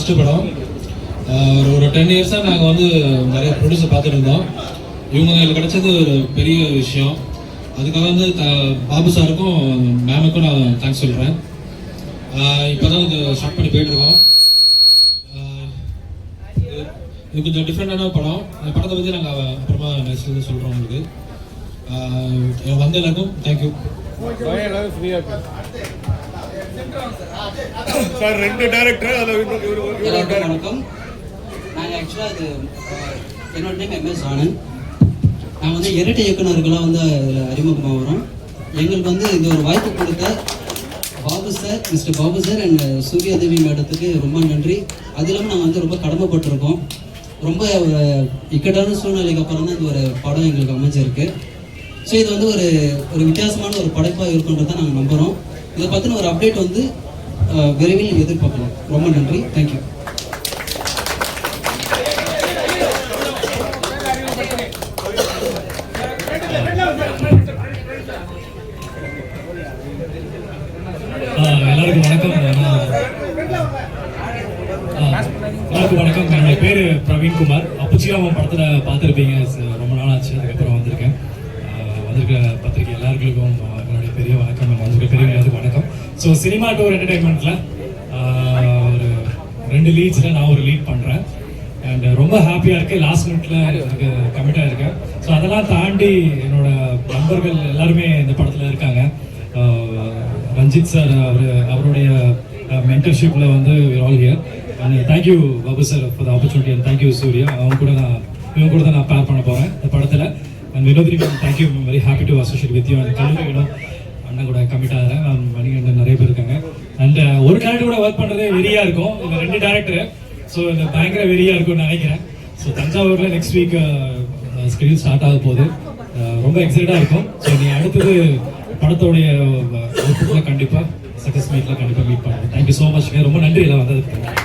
First படம். ஒரு 10 இயர்ஸாக நாங்கள் வந்து நிறைய ப்ரொடியூசர் பார்த்துட்டு இருந்தோம். இவங்க எங்களுக்கு கிடைச்சது ஒரு பெரிய விஷயம். அதுக்காக வந்து பாபு சாருக்கும் மேமுக்கும் நான் தேங்க்ஸ் சொல்கிறேன். இப்போ தான் இது ஸ்டார்ட் பண்ணி போயிட்டுருக்கோம். இது கொஞ்சம் டிஃப்ரெண்டான படம். இந்த படத்தை பற்றி நாங்கள் அப்புறமா நெக்ஸ்ட் சொல்கிறோம் உங்களுக்கு. வந்த எல்லாருக்கும் தேங்க்யூ. சார் ரெண்டு டைரக்டர் வணக்கம். நாங்கள் ஆக்சுவலாக இது என்னோட நேம் MS ஆனந்த். நாங்கள் வந்து இரட்டை இயக்குநர்களாக வந்து அதில் அறிமுகமாக வரோம். எங்களுக்கு வந்து இந்த ஒரு வாய்ப்பு கொடுத்த Babu sir, mister Babu sir and Suryadevi மேடத்துக்கு ரொம்ப நன்றி. அது இல்லாமல் நாங்கள் வந்து ரொம்ப கடமைப்பட்டிருக்கோம். ரொம்ப இக்கட்டான சூழ்நிலைக்கு அப்புறம் தான் இந்த ஒரு படம் எங்களுக்கு அமைஞ்சிருக்கு. ஸோ இது வந்து ஒரு வித்தியாசமான ஒரு படைப்பாக இருக்குன்றதை நாங்கள் நம்புகிறோம். இதை பற்றின ஒரு அப்டேட் வந்து விரைவில் எதிர்பார்க்கலாம். ரொம்ப நன்றி, தேங்க்யூ. எல்லாருக்கும் வணக்கம். என்னுடைய பேர் பிரவீன்குமார். அப்பச்சியாவும் படத்தில் பார்த்துருப்பீங்க. ரொம்ப நாள் ஆச்சு, அதுக்கப்புறம் வந்திருக்கேன். வந்திருக்கிற பத்திரிகை எல்லாருக்கும் என்னுடைய பெரிய வணக்கம். வந்திருக்க பெரிய எல்லாருக்கும் வணக்கம். ஸோ சினிமா டூர் என்டர்டைன்மெண்ட்டில் ஒரு 2 லீட்ஸில் நான் ஒரு லீட் பண்ணுறேன். அண்ட் ரொம்ப ஹாப்பியாக இருக்குது. லாஸ்ட் மினிட்ல எனக்கு கமிட்டாக இருக்கேன். ஸோ அதெல்லாம் தாண்டி என்னோட நண்பர்கள் எல்லாருமே இந்த படத்தில் இருக்காங்க. ரஞ்சித் சார் அவருடைய மென்டர்ஷிப்பில் வந்து all here. And thank you Babu sir for the opportunity. And thank you Surya. இவங்க கூட தான் நான் பேர் பண்ண போகிறேன் இந்த படத்தில். And Vinothri ma'am thank you. Very happy to associate with you. And கல்லூரி அண்ணன் கூட கமிட் ஆகிறேன். மணிகண்டன் நிறைய பேர் இருக்காங்க. அண்ட் ஒரு டேரக்டர் கூட ஒர்க் பண்ணுறதே வெறியாக இருக்கும். இந்த 2 டேரக்டர். ஸோ இந்த பயங்கர வெறியாக இருக்கும்னு நினைக்கிறேன். ஸோ தஞ்சாவூரில் நெக்ஸ்ட் வீக் ஸ்கெடியூல் ஸ்டார்ட் ஆக போகுது. ரொம்ப எக்ஸைட்டாக இருக்கும். ஸோ நீ அடுத்தது படத்தோடைய அவுட்புட்டில் கண்டிப்பாக சக்ஸஸ் மீட்டில் கண்டிப்பாக மீட் பண்ணுவோம். Thank you so much. ரொம்ப நன்றி எல்லாம் வந்ததுக்கு.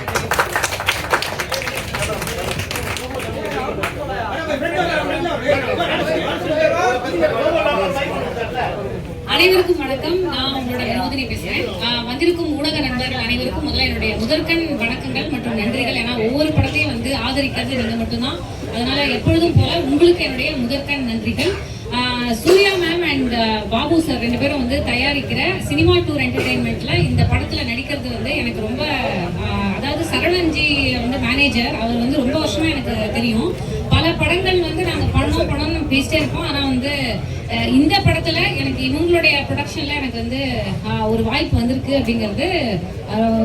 அனைவருக்கும் வணக்கம். நான் உங்களோட வினோதினி பேசுறேன். வந்திருக்கும் ஊடக நண்பர்கள் அனைவருக்கும் முதல்ல என்னுடைய முதற்கண் வணக்கங்கள் மற்றும் நன்றிகள். ஏன்னா ஒவ்வொரு படத்தையும் வந்து ஆதரிக்கிறது நீங்க மட்டும்தான். அதனால எப்பொழுதும் போல உங்களுக்கு என்னுடைய முதற்கண் நன்றிகள். Surya ma'am and Babu sir 2 பேரும் வந்து தயாரிக்கிற சினிமா டூர் என்டர்டைன்மெண்ட்ல இந்த படத்துல நடிக்கிறது வந்து எனக்கு ரொம்ப, அதாவது சரவணன்ஜி வந்து மேனேஜர், அவர் வந்து ரொம்ப வருஷமா எனக்கு தெரியும். பல படங்கள் வந்து நாங்கள் பண்ணோம்னு பேசிட்டே இருக்கோம். ஆனால் வந்து இந்த படத்துல எனக்கு இவங்களுடைய ப்ரொடக்ஷன்ல எனக்கு வந்து ஒரு வாய்ப்பு வந்திருக்கு அப்படிங்கிறது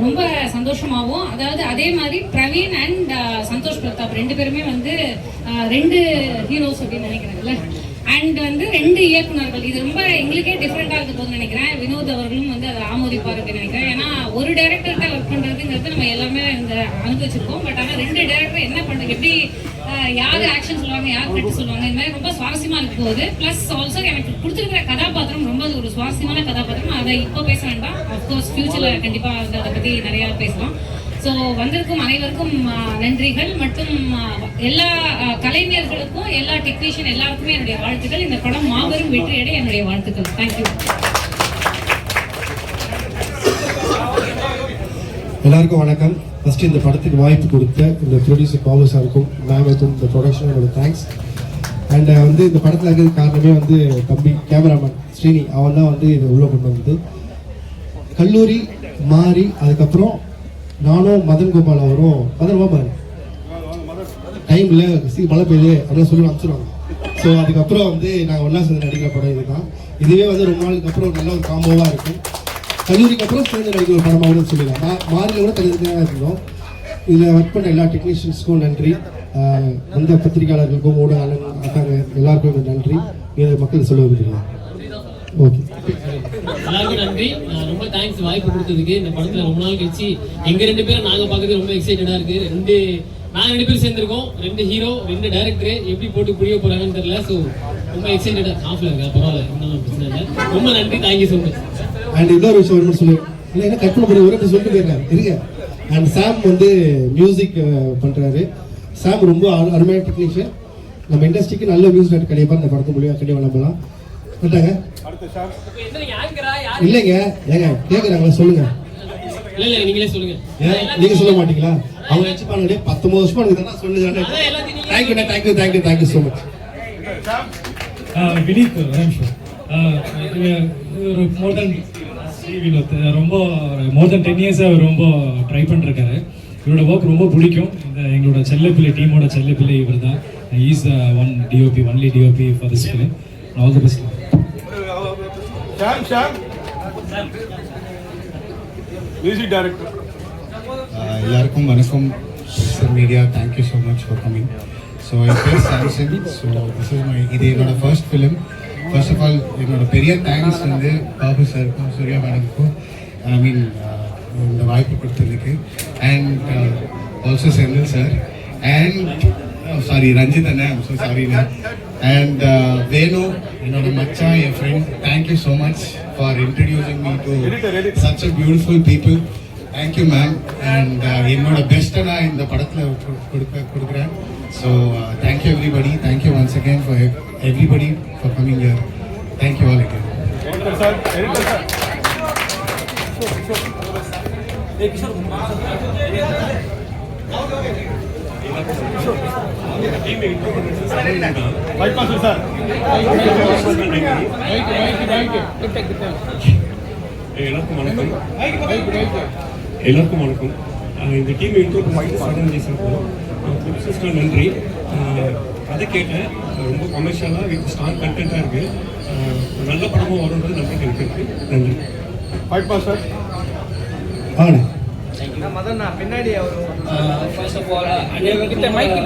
ரொம்ப சந்தோஷமாகவும், அதாவது அதே மாதிரி பிரவீன் அண்ட் சந்தோஷ் பிரதாப் 2 பேருமே வந்து 2 ஹீரோஸ் அப்படின்னு நினைக்கிறாங்கல்ல. அண்ட் வந்து 2 இயக்குநர்கள். இது ரொம்ப எங்களுக்கே டிஃப்ரெண்டா இருக்க போதுன்னு நினைக்கிறேன். வினோத் அவர்களும் வந்து அதை ஆமோதிப்பார் அப்படின்னு நினைக்கிறேன். ஏன்னா ஒரு டைரக்டர்கிட்ட ஒர்க் பண்றதுங்கிறது நம்ம எல்லாமே இந்த அனுபவிச்சிருக்கோம். பட் ஆனால் 2 டைரக்டர் என்ன பண்ணுறது, எப்படி யாரு ஆக்ஷன் சொல்லுவாங்க, யார் கட்டு சொல்லுவாங்க, இந்த மாதிரி ரொம்ப சுவாரஸ்யமா இருக்க போகுது. பிளஸ் ஆல்சோ எனக்கு கொடுத்துருக்கிற கதாபாத்திரம் ரொம்ப ஒரு சுவாரஸ்யமான கதாபாத்திரம். அதை இப்போ பேச வேண்டாம், அப்கோர்ஸ் ஃபியூச்சர்ல கண்டிப்பா அதை பத்தி நிறைய பேசலாம். ஸோ வந்திருக்கும் அனைவருக்கும் நன்றிகள். மற்றும் எல்லா கலைஞர்களுக்கும், எல்லா டெக்னீஷியன் எல்லாருக்குமே என்னுடைய வாழ்த்துக்கள். இந்த படம் மாபெரும் வெற்றியடைய என்னுடைய வாழ்த்துக்கள். தேங்க்யூ. எல்லாருக்கும் வணக்கம். ஃபர்ஸ்ட் இந்த படத்துக்கு வாய்ப்பு கொடுத்த இந்த ப்ரொடியூசர் பாபு சாருக்கும் மேமுக்கும் இந்த ப்ரொடக்ஷனோட தேங்க்ஸ். அண்ட் வந்து இந்த படத்தில் இருக்கிறது காரணமே வந்து தம்பி கேமராமேன் ஸ்ரீனி. அவன் தான் வந்து இதை உள்ள கொண்டு வந்து கல்லூரி மாறி அதுக்கப்புறம் நானும் மதன் கோபால் அவரும் மதன் டைமில் மழை பெய்யுது அப்படின்னு சொல்லி அனுப்பிச்சிடுவாங்க. ஸோ அதுக்கப்புறம் வந்து நாங்கள் ஒன்றா சேர்ந்து நடிக்கிற படம் இதுதான். இதுவே வந்து ரொம்ப நாளுக்கு அப்புறம் நல்ல ஒரு காம்போவாக இருக்கும். கல்லூரிக்கு அப்புறம் சேர்ந்து நடிக்கிற ஒரு படமாகவும் சொல்லிடலாம். மாறியில் கூட தனித்தனியாக இருந்தோம். இதில் ஒர்க் பண்ண எல்லா டெக்னீஷியன்ஸ்க்கும் நன்றி. அந்த பத்திரிகையாளர்களுக்கும் ஊடக அக்காங்க எல்லாருக்கும் நன்றி. இதை மக்கள் சொல்ல விரும்புகிறேன். ஓகே, எல்லாருக்கும் நன்றி. ரொம்ப தேங்க்ஸ் வாய்ப்பு கொடுத்ததுக்கு. இந்த படத்துல ரொம்ப நாள் கழிச்சு எங்க 2 பேரும் நாங்க பார்க்கறது ரொம்ப எக்ஸைட்டடா இருக்கு. நாங்க 2 பேரும் சேர்ந்திருக்கோம். 2 ஹீரோ, 2 டைரக்டர். எப்படி போட்டு புரிய போறாங்கன்னு தெரியல. ஸோ ரொம்ப எக்ஸைட்டடா ஆஃப்ல இருக்கேன். பரவாயில்ல, ஒன்றும் பிரச்சனை இல்லை. ரொம்ப நன்றி, தேங்க்யூ ஸோ மச். அண்ட் இன்னொரு விஷயம் சொல்லு இல்லை, என்ன கட் பண்ண முடியும், ஒரு சொல்லிட்டு போயிருக்காரு இருங்க. அண்ட் சாம் வந்து மியூசிக் பண்றாரு. சாம் ரொம்ப அருமையான டெக்னீஷியன். நம்ம இண்டஸ்ட்ரிக்கு நல்ல மியூசிக் டைரக்டர் கண்டிப்பாக இந்த படத்து மூலியமாக கண்டிப்பாக நம்பலாம். கேட்டாங்க இல்லைங்க, ஏங்க கேட்குறாங்களா சொல்லுங்க. நீங்களே சொல்லுங்க. நீங்க சொல்ல மாட்டீங்களா? அவங்க வச்சுப்பாங்க 19 வருஷமா எனக்கு தான் சொல்லுது. Thank you so much. வினீத் ஒரு நிமிஷம். ஒரு மோர் தென் வினோத் ரொம்ப மோர் தென் 10 இயர்ஸாக அவர் ரொம்ப ட்ரை பண்ணிருக்காரு. இவரோட ஒர்க் ரொம்ப பிடிக்கும். எங்களோட செல்லப்பிள்ளை டீமோட செல்லப்பிள்ளை இவர் தான். Is one DOP, only DOP for this film. All the best. Music director. எல்லாருக்கும் வணக்கம். Media, thank you so much for coming. So என் பேர் சாம்சன். ஸோ இது என்னோட first film. First of all என்னோட பெரிய தேங்க்ஸ் வந்து பாபு சாருக்கும் சூர்யா மேடமுக்கும் இந்த வாய்ப்பு கொடுத்ததுக்கு. And also Senthil sir and sorry Ranjith அண்ணா, ஐம் ஸோ சாரிண்ணா. அண்ட் வேணு, என்னோட மச்சான், என் friend, thank you so much for introducing me to such a beautiful people. Thank you ma'am. And என்னோட பெஸ்ட்டை நான் இந்த படத்தில் கொடுக்குறேன். So thank you everybody. Thank you once again for everybody for coming here. Thank you all again. எல்லாருக்கும் வணக்கம். இந்த டீம் இன்ட்ரோ ஆர்கனைசேஷனுக்கும் ப்ரொடியூசர்ஸ்க்கு நன்றி. கதை கேட்டேன், ரொம்ப கமர்ஷியலாக வித் ஸ்ட்ராங் கண்டென்ட்டாக இருக்குது. நல்ல படமும் வரும்ன்றது நம்பிக்கை இருக்குது. நன்றி. Sir Aney First of all, mic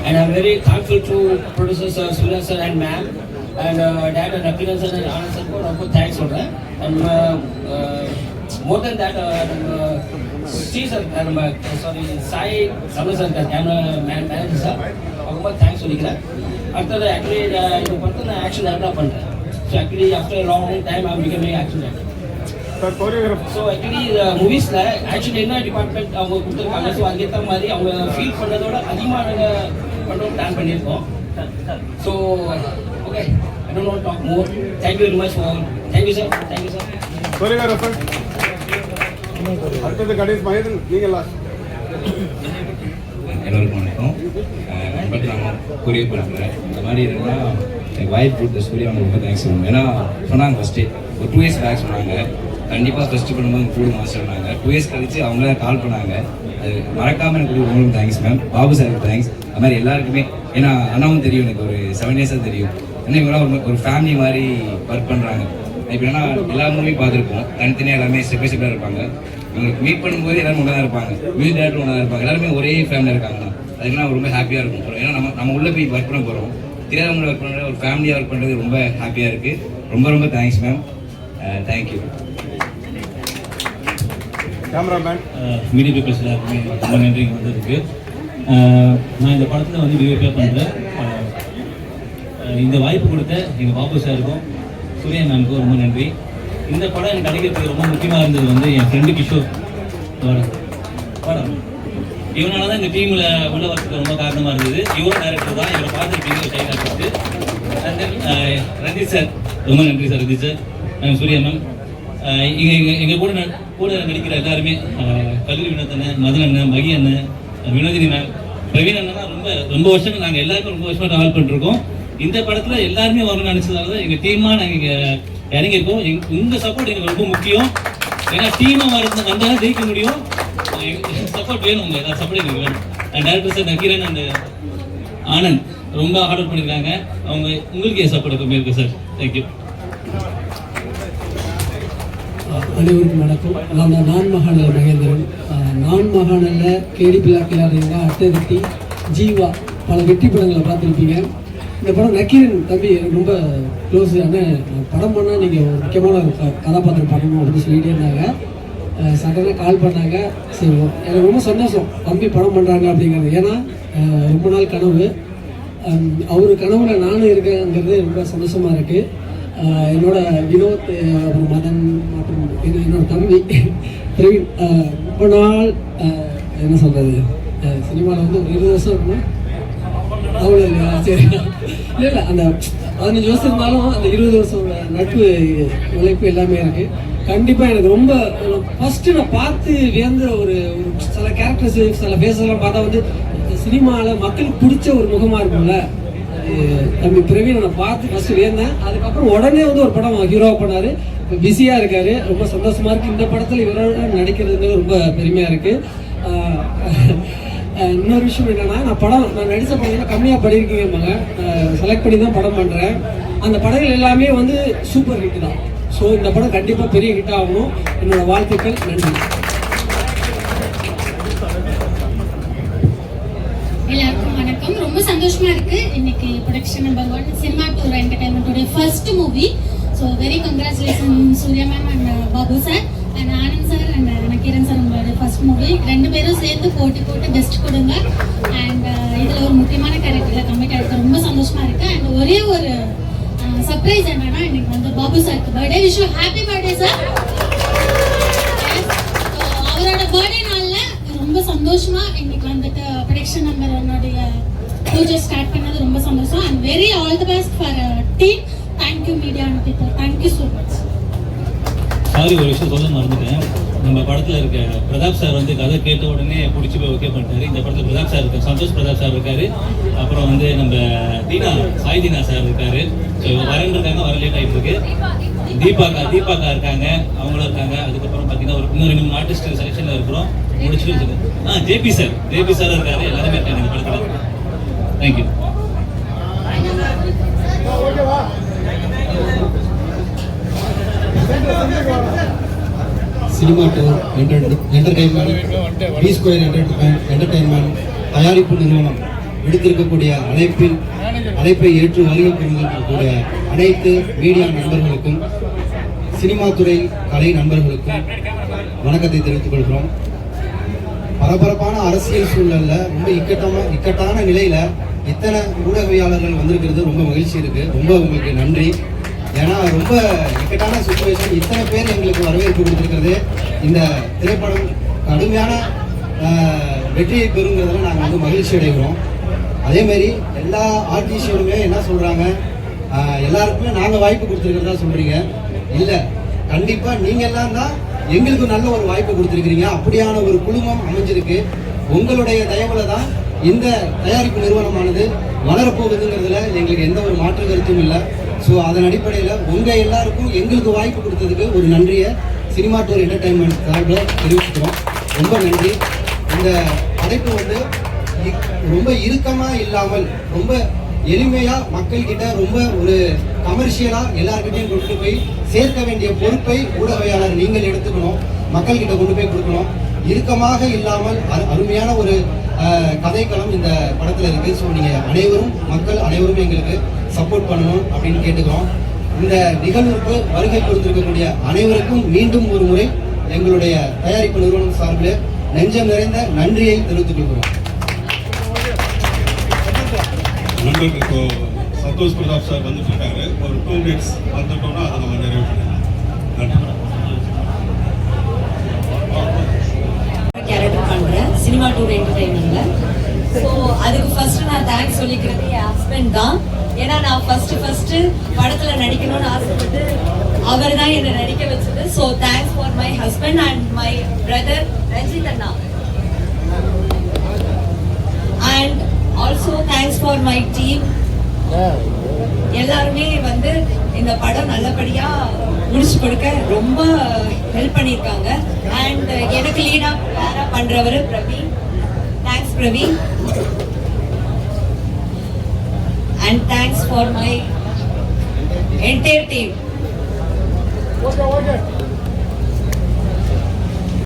and I'm very thankful to producers Surya sir and ma'am and dad and Akhil sir and Anand sir for ரொம்ப thanks சொல்றேன். And more than that, Sai Samu sir camera manager sir ரொம்ப thanks சொல்லிக்கிறேன். அடுத்தது actually இது பார்த்து நான் action டேரக்டராக பண்ணுறேன். So actually after a long time I'm becoming action actor. So actually மூவிஸ்ல ஆக்சுவலி என்ன டிபார்ட்மெண்ட் அவங்க கொடுத்துருக்காங்க, ஸோ அதுக்கேற்ற மாதிரி அவங்க ஃபீல் பண்ணதோட அதிகமாக நாங்கள் பண்ணுறோம் பிளான் பண்ணியிருக்கோம். So okay, I don't want talk more. Thank you very much for. Thank you sir. Thank you sir. அடுத்தது கணேஷ் மகேந்திரன், நீங்கள் லாஸ்ட். எல்லோருக்கும் வணக்கம். நண்பர் நான் கூறிய பண்ணுறேன். இந்த மாதிரி இருந்தால் எனக்கு வாய்ப்பு கொடுத்த சூர்யா அவங்க ரொம்ப தேங்க்ஸ் சொல்லணும். ஏன்னா சொன்னாங்க ஃபஸ்ட்டு ஒரு 2 years பேக் சொன்னாங்க, கண்டிப்பாக ஃபஸ்ட்டு பண்ணும்போது கூட மாஸ்டர் சொன்னாங்க. 2 years கழிச்சு அவங்க தான் கால் பண்ணாங்க. அது மறக்காமல் எனக்கு ரொம்ப தேங்க்ஸ் மேம். பாபு சாருக்கு தேங்க்ஸ். அது மாதிரி எல்லாருக்குமே, ஏன்னா அண்ணாவும் தெரியும், எனக்கு ஒரு 7 years தெரியும். ஏன்னா இவங்களாம் ஒரு ஃபேமிலி மாதிரி ஒர்க் பண்ணுறாங்க. இப்போ ஏன்னா எல்லா மூவியும் பார்த்துருப்போம், தனித்தனியாக எல்லாமே ஸ்டெப் இருப்பாங்க. இவங்களுக்கு மீட் பண்ணும்போது எல்லாரும் ஒன்றா தான் இருப்பாங்க, மியூசிக் டேரக்டர் ஒன்றா தான் இருப்பாங்க, எல்லாருமே ஒரே ஃபேமிலியாக இருக்காங்கண்ணா. அதுக்கெல்லாம் ரொம்ப ஹாப்பியாக இருக்கும். ஏன்னா நம்ம உள்ளே போய் ஒர்க் பண்ண போகிறோம், தெரியாதவங்களை ஒர்க் பண்ணுற ஒரு ஃபேமிலியாக ஒர்க் பண்ணுறது ரொம்ப ஹாப்பியாக இருக்குது. ரொம்ப thanks ma'am. Thank you. Cameraman, media peoples எல்லாருக்குமே ரொம்ப நன்றி வந்ததுக்கு. நான் இந்த படத்தில் வந்து டிஓபியாக பண்ணுறேன். இந்த வாய்ப்பு கொடுத்த எங்கள் பாபு சாருக்கும் சூர்யா மேமுக்கும் ரொம்ப நன்றி. இந்த படம் எனக்கு கிடைக்கிறதுக்கு ரொம்ப முக்கியமாக இருந்தது வந்து என் ஃப்ரெண்டு கிஷோர் படம். இவனால தான் இந்த டீமில் உள்ள வரத்துக்கு ரொம்ப காரணமாக இருந்தது. இவரும் டேரக்டர் தான், இவரை பார்த்துருக்கீங்க ஒரு டைம் ஆகிட்டு. ரஞ்சித் சார், ரொம்ப நன்றி சார். ரஞ்சித் சார், சூர்யா மேம், எங்கள் கூட நடிக்கிற எல்லாருமே, கல்லூரி வினோத் அண்ணன், மதன் அண்ணன், மகி அண்ணன், வினோதினி மேம், பிரவீன் அண்ணா, ரொம்ப வருஷங்கள் நாங்கள் எல்லாருக்கும் ரொம்ப வருஷமாக ட்ராவல் பண்ணிருக்கோம். இந்த படத்தில் எல்லாருமே வரணும்னு நினச்சதால தான் எங்கள் டீமாக நாங்கள் இங்கே இறங்கியிருக்கோம். உங்கள் சப்போர்ட் எனக்கு ரொம்ப முக்கியம். ஏன்னா டீமாக வந்தால் ஜெயிக்க முடியும். சப்போர்ட் வேணும், உங்கள் ஏதாவது சப்போர்ட் எனக்கு வேணும். Director sir Nakkeeran and Anand ரொம்ப ஹார்ட் ஒர்க் பண்ணியிருக்காங்க. அவங்க உங்களுக்கு என் சப்போர்ட் எப்பவுமே இருக்குது சார். தேங்க்யூ. அனைவருக்கும் வணக்கம். நான் மகாநல மகேந்திரன். நான் மகாநலில் கேடி பிள்ளாக்கிலாடுறீங்க, அட்டகத்தி, ஜீவா, பல வெற்றி படங்களை பார்த்துருப்பீங்க. இந்த படம் நக்கீரன் தம்பி ரொம்ப க்ளோஸ். ஆனால் படம் பண்ணால் நீங்கள் ஒரு முக்கியமான கதாபாத்திரம் பண்ணணும் அப்படின்னு சொல்லிகிட்டே இருந்தாங்க. சடனாக கால் பண்ணாங்க. சரி, எனக்கு ரொம்ப சந்தோஷம் தம்பி படம் பண்ணுறாங்க அப்படிங்கிறது. ஏன்னா ரொம்ப நாள் கனவு, அவர் கனவுல நானும் இருக்கேங்கிறது ரொம்ப சந்தோஷமாக இருக்குது. என்னோட வினோத், அப்புறம் மதன் மற்றும் என்னோட தம்பி பிரவீன் ரொம்ப நாள் என்ன சொல்கிறது, சினிமாவில் வந்து ஒரு 20 வருஷம் இருக்குமா அவ்வளோ இல்லையா? சரி, இல்லை அந்த 15 வருஷம் இருந்தாலும் அந்த 20 வருஷம் நட்பு உழைப்பு எல்லாமே இருக்கு. கண்டிப்பாக எனக்கு ரொம்ப ஃபர்ஸ்ட்டு நான் பார்த்து வியந்த ஒரு சில கேரக்டர்ஸ் சில ஃபேஸெல்லாம் பார்த்தா வந்து சினிமாவில் மக்களுக்கு பிடிச்ச ஒரு முகமாக இருக்கும்ல, அது தம்பி பிரவீன் நான் பார்த்து ஃபஸ்ட்டு வியந்தேன். அதுக்கப்புறம் உடனே வந்து ஒரு படம் ஹீரோவாக பண்ணார். இப்போ பிஸியாக இருக்கார், ரொம்ப சந்தோஷமாக இருக்குது. இந்த படத்தில் இவரோட நடிக்கிறதுங்கிறது ரொம்ப பெருமையாக இருக்குது. இன்னொரு விஷயம் என்னென்னா, நான் நடித்த படங்கள் கம்மியாக பண்ணியிருக்கீங்க, செலக்ட் பண்ணி தான் படம் பண்ணுறேன். அந்த படங்கள் எல்லாமே வந்து சூப்பர் ஹிட் தான். ஸோ இந்த படம் கண்டிப்பாக பெரிய ஹிட் ஆகணும். என்னோட வாழ்த்துக்கள். நன்றி. எல்லாருக்கும் வணக்கம். ரொம்ப சந்தோஷமா இருக்கு. இன்னைக்கு ப்ரொடக்ஷன் நம்பர் 1 சினிமா டூர் என்டர்டைன்மெண்ட்டோட first movie. So very congratulation Surya ma'am and Babu sir and Anand sir and Nakkeeran sir. உங்களோட ஃபர்ஸ்ட் மூவி 2 பேரும் சேர்ந்து போட்டு பெஸ்ட் கொடுங்க. அண்ட் இதில் ஒரு முக்கியமான கேரக்டரில் கமிட் ஆகிருக்கு. ரொம்ப சந்தோஷமா இருக்கு. அண்ட் ஒரே ஒரு சர்ப்ரைஸ் என்னன்னா, இன்னைக்கு வந்து பாபு சாருக்கு birthday. Wish you happy birthday sir. அவரோட பர்த்டே நாள்ல ரொம்ப சந்தோஷமா இன்னைக்கு வந்துட்டு ப்ரொடக்ஷன் நம்பர் 1 பூஜை ஸ்டார்ட் பண்ணது ரொம்ப சந்தோஷம். And very all the best for team. Thank you media and people. Thank you so much. Sorry, ஒரு விஷயம் சொல்ல மறந்துட்டேன். நம்ம படத்தில் இருக்க பிரதாப் சார் வந்து கதை கேட்ட உடனே பிடிச்சி போய் ஓகே பண்ணிட்டாரு. இந்த படத்தில் பிரதாப் சார் இருக்காரு, சந்தோஷ் பிரதாப் சார் இருக்காரு. அப்புறம் வந்து நம்ம சாய் தீனா சார் இருக்காரு. ஸோ வரேன்ருக்காங்க, வர லேட் ஆகிட்டு இருக்கு. தீபாக்கா இருக்காங்க, அவங்களும் இருக்காங்க. அதுக்கப்புறம் பார்த்தீங்கன்னா இன்னும் 2 ஆர்டிஸ்ட் செலெக்ஷனில் இருக்கிறோம். முடிச்சுட்டு ஜேபி சார் இருக்காரு. எல்லாருமே இருக்காங்க இந்த படத்தில். Thank you. Cinema tour entertainment, B square entertainment தயாரிப்பு நிறுவனம் விடுத்திருக்கக்கூடிய அழைப்பை ஏற்று வருகை புரிந்திருக்கக்கூடிய அனைத்து மீடியா நண்பர்களுக்கும், சினிமா துறை கலை நண்பர்களுக்கும் வணக்கத்தை தெரிவித்துக் கொள்கிறோம். பரபரப்பான அரசியல் சூழல்ல ரொம்ப இக்கட்டான நிலையில இத்தனை ஊடகவியாளர்கள் வந்திருக்கிறது ரொம்ப மகிழ்ச்சி இருக்கு. ரொம்ப உங்களுக்கு நன்றி. ஏன்னா ரொம்ப இக்கட்டான சுச்சுவேஷன், இத்தனை பேர் எங்களுக்கு வரவேற்பு கொடுத்துருக்கிறது. இந்த திரைப்படம் கடுமையான வெற்றியை பெறுங்கிறதுல நாங்கள் வந்து மகிழ்ச்சி அடைகிறோம். அதேமாரி எல்லா ஆர்டிஸ்டுமே என்ன சொல்கிறாங்க, எல்லாருக்குமே நாங்கள் வாய்ப்பு கொடுத்துருக்கிறதா சொல்கிறீங்க. இல்லை, கண்டிப்பாக நீங்கள் எல்லாம் தான் எங்களுக்கு நல்ல ஒரு வாய்ப்பு கொடுத்துருக்கிறீங்க. அப்படியான ஒரு குழுமம் அமைஞ்சிருக்கு. உங்களுடைய தயவுல தான் இந்த தயாரிப்பு நிறுவனமானது வளரப்போகுதுங்கிறதுல எங்களுக்கு எந்த ஒரு மாற்று கருத்தும் இல்லை. ஸோ அதன் அடிப்படையில் உங்கள் எல்லாருக்கும் எங்களுக்கு வாய்ப்பு கொடுத்ததுக்கு ஒரு நன்றியை சினிமா டூர் என்டர்டைன்மெண்ட் சார்பில் தெரிவிச்சுக்கிறோம். ரொம்ப நன்றி. இந்த படைப்பு வந்து ரொம்ப இறுக்கமாக இல்லாமல் ரொம்ப எளிமையாக மக்கள்கிட்ட ரொம்ப ஒரு கமர்ஷியலாக எல்லாருக்கிட்டையும் கொண்டு போய் சேர்க்க வேண்டிய பொறுப்பை ஊடகவியாளர் நீங்கள் எடுத்துக்கணும், மக்கள்கிட்ட கொண்டு போய் கொடுக்கணும். இறுக்கமாக இல்லாமல் அருமையான ஒரு கதைக்களம் இந்த படத்தில் இருக்குது. ஸோ நீங்கள் மக்கள் அனைவரும் எங்களுக்கு சப்போர்ட் பண்ணணும் அப்படின்னு கேட்டுக்கிறோம். இந்த நிகழ்வுக்கு வருகை கொடுத்திருக்கக்கூடிய அனைவருக்கும் மீண்டும் ஒரு முறை எங்களுடைய தயாரிப்பு நிறுவனம் சார்பில் நெஞ்சம் நிறைந்த நன்றியை தெரிவித்துக் கொள்கிறோம். நண்பர்கள் இப்போ சந்தோஷ் பிரதாப் சார் வந்துட்டு இருக்காரு. ஒரு 2 minutes வந்துட்டோம்னா அதை நம்ம நிறைவு பண்ணிடலாம். நன்றி. கேரக்டர் பண்ணுறேன் சினிமா டூர் என்டர்டைன்மெண்ட்ல. ஸோ அதுக்கு ஃபர்ஸ்ட் நான் தேங்க்ஸ் சொல்லிக்கிறது என் ஹஸ்பண்ட் தான். ஏன்னா நான் ஃபர்ஸ்ட் படத்தில் நடிக்கணும்னு ஆசைப்பட்டு அவர் தான் என்னை நடிக்க வச்சது. So thanks for my husband and my brother Ranjith அண்ணா. And also thanks for my team. எல்லாருமே வந்து இந்த படம் நல்லபடியாக முடிச்சு கொடுக்க ரொம்ப ஹெல்ப் பண்ணியிருக்காங்க. அண்ட் எனக்கு லீடாக பண்ணுறவர் Praveen. Thanks Praveen. And thanks for my entire team.